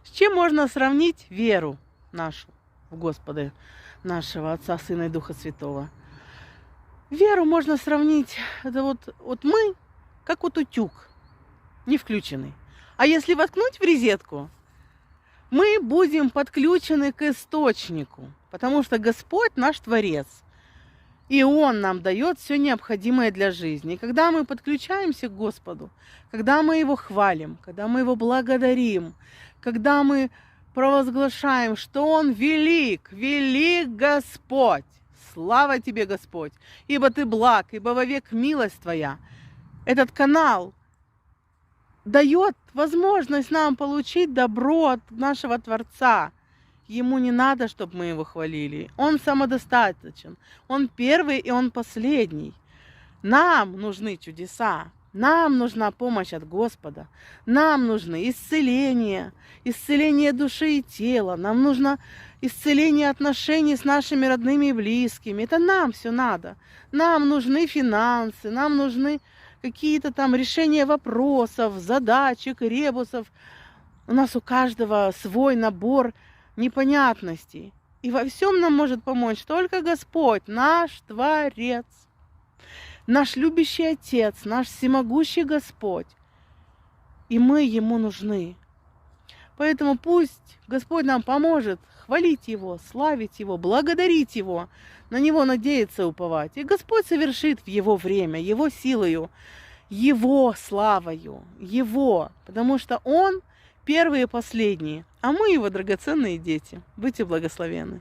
С чем можно сравнить веру нашу в Господа, нашего Отца, Сына и Духа Святого? Веру можно сравнить, это вот мы, как вот утюг, не включенный. А если воткнуть в розетку, мы будем подключены к источнику, потому что Господь наш Творец. И Он нам дает все необходимое для жизни. И когда мы подключаемся к Господу, когда мы Его хвалим, когда мы Его благодарим, когда мы провозглашаем, что Он велик, велик Господь. Слава Тебе, Господь, ибо Ты благ, ибо вовек милость Твоя. Этот канал дает возможность нам получить добро от нашего Творца. Ему не надо, чтобы мы его хвалили. Он самодостаточен. Он первый и он последний. Нам нужны чудеса. Нам нужна помощь от Господа. Нам нужно исцеление. Исцеление души и тела. Нам нужно исцеление отношений с нашими родными и близкими. Это нам все надо. Нам нужны финансы. Нам нужны какие-то там решения вопросов, задачек, ребусов. У нас у каждого свой набор непонятностей. И во всем нам может помочь только Господь, наш Творец, наш любящий Отец, наш всемогущий Господь. И мы Ему нужны. Поэтому пусть Господь нам поможет хвалить Его, славить Его, благодарить Его, на Него надеяться, уповать. И Господь совершит в Его время, Его силою, Его славою, Его, потому что Он первые и последние, а мы Его драгоценные дети. Будьте благословенны.